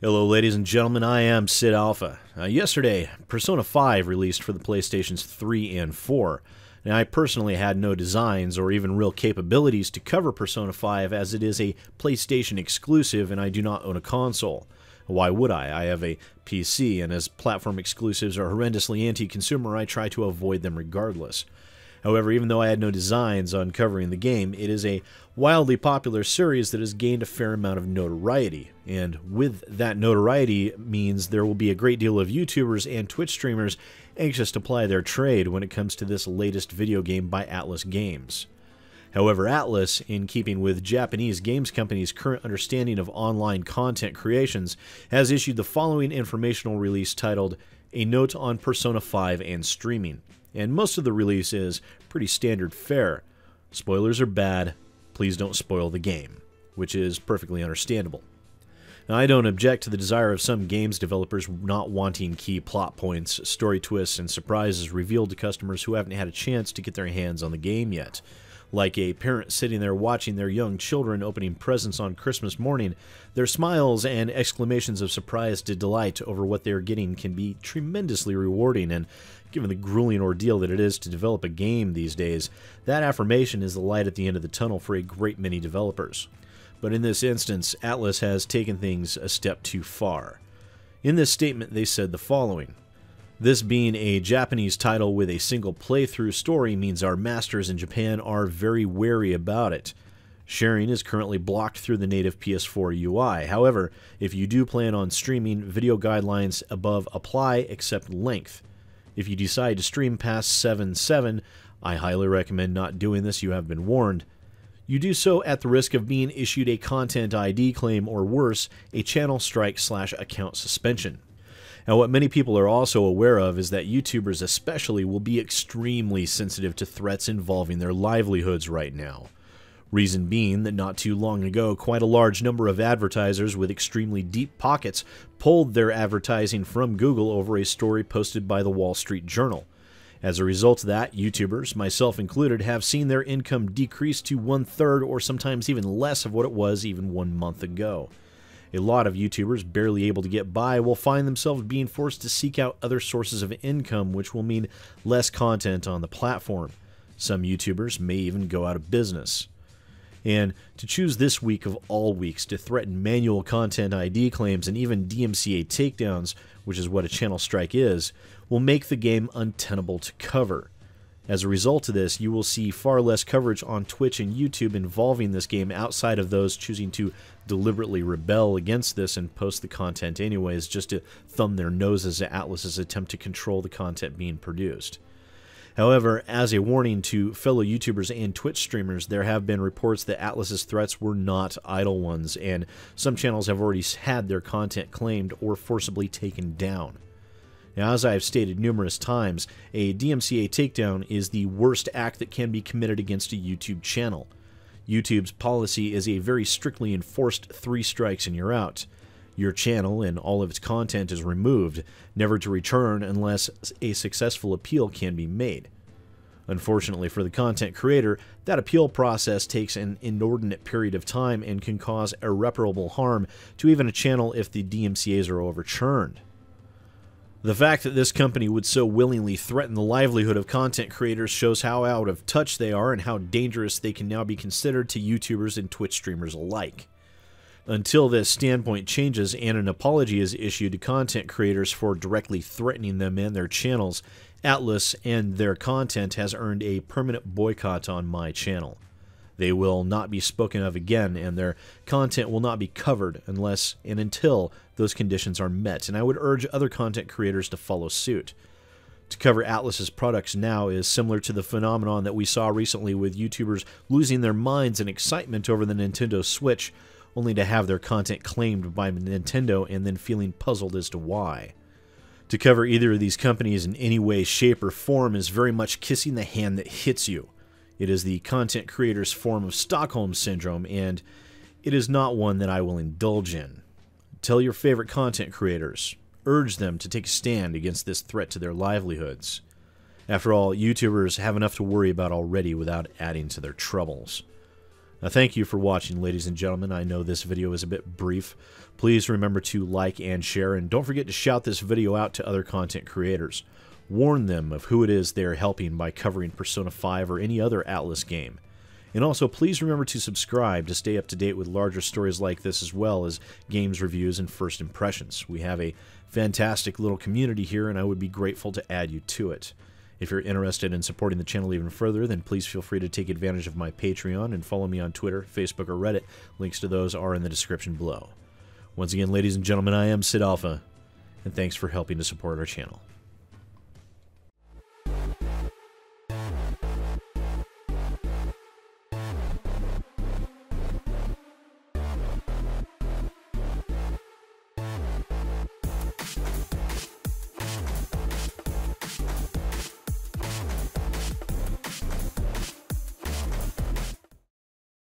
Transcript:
Hello ladies and gentlemen, I am SidAlpha. Yesterday, Persona 5 released for the PlayStations 3 and 4. Now, I personally had no designs or even real capabilities to cover Persona 5 as it is a PlayStation exclusive and I do not own a console. Why would I? I have a PC, and as platform exclusives are horrendously anti-consumer, I try to avoid them regardless. However, even though I had no designs on covering the game, it is a wildly popular series that has gained a fair amount of notoriety. And with that notoriety means there will be a great deal of YouTubers and Twitch streamers anxious to ply their trade when it comes to this latest video game by Atlus Games. However, Atlus, in keeping with Japanese games company's current understanding of online content creations, has issued the following informational release titled, A Note on Persona 5 and Streaming. And most of the release is pretty standard fare. Spoilers are bad, please don't spoil the game, which is perfectly understandable. Now, I don't object to the desire of some games developers not wanting key plot points, story twists, and surprises revealed to customers who haven't had a chance to get their hands on the game yet. Like a parent sitting there watching their young children opening presents on Christmas morning, their smiles and exclamations of surprise to delight over what they are getting can be tremendously rewarding, and given the grueling ordeal that it is to develop a game these days, that affirmation is the light at the end of the tunnel for a great many developers. But in this instance, Atlus has taken things a step too far. In this statement, they said the following. This being a Japanese title with a single playthrough story means our masters in Japan are very wary about it. Sharing is currently blocked through the native PS4 UI. However, if you do plan on streaming, video guidelines above apply except length. If you decide to stream past 7.7, I highly recommend not doing this, you have been warned. You do so at the risk of being issued a content ID claim or worse, a channel strike/account suspension. Now, what many people are also aware of is that YouTubers especially will be extremely sensitive to threats involving their livelihoods right now. Reason being that not too long ago, quite a large number of advertisers with extremely deep pockets pulled their advertising from Google over a story posted by the Wall Street Journal. As a result of that, YouTubers, myself included, have seen their income decrease to 1/3 or sometimes even less of what it was even 1 month ago. A lot of YouTubers, barely able to get by, will find themselves being forced to seek out other sources of income, which will mean less content on the platform. Some YouTubers may even go out of business. And to choose this week of all weeks to threaten manual content ID claims and even DMCA takedowns, which is what a channel strike is, will make the game untenable to cover. As a result of this, you will see far less coverage on Twitch and YouTube involving this game outside of those choosing to deliberately rebel against this and post the content anyways just to thumb their noses at Atlus's attempt to control the content being produced. However, as a warning to fellow YouTubers and Twitch streamers, there have been reports that Atlus's threats were not idle ones, and some channels have already had their content claimed or forcibly taken down. Now, as I have stated numerous times, a DMCA takedown is the worst act that can be committed against a YouTube channel. YouTube's policy is a very strictly enforced 3 strikes and you're out. Your channel and all of its content is removed, never to return unless a successful appeal can be made. Unfortunately for the content creator, that appeal process takes an inordinate period of time and can cause irreparable harm to even a channel if the DMCAs are overturned. The fact that this company would so willingly threaten the livelihood of content creators shows how out of touch they are and how dangerous they can now be considered to YouTubers and Twitch streamers alike. Until this standpoint changes and an apology is issued to content creators for directly threatening them and their channels, Atlus and their content has earned a permanent boycott on my channel. They will not be spoken of again, and their content will not be covered unless and until those conditions are met, and I would urge other content creators to follow suit. To cover Atlus's products now is similar to the phenomenon that we saw recently with YouTubers losing their minds in excitement over the Nintendo Switch, only to have their content claimed by Nintendo and then feeling puzzled as to why. To cover either of these companies in any way, shape, or form is very much kissing the hand that hits you. It is the content creator's form of Stockholm Syndrome, and it is not one that I will indulge in. Tell your favorite content creators. Urge them to take a stand against this threat to their livelihoods. After all, YouTubers have enough to worry about already without adding to their troubles. Thank you for watching, ladies and gentlemen. I know this video is a bit brief. Please remember to like and share, and don't forget to shout this video out to other content creators. Warn them of who it is they're helping by covering Persona 5 or any other Atlus game. And also, please remember to subscribe to stay up to date with larger stories like this, as well as games reviews and first impressions. We have a fantastic little community here, and I would be grateful to add you to it. If you're interested in supporting the channel even further, then please feel free to take advantage of my Patreon and follow me on Twitter, Facebook, or Reddit. Links to those are in the description below. Once again, ladies and gentlemen, I am SidAlpha, and thanks for helping to support our channel.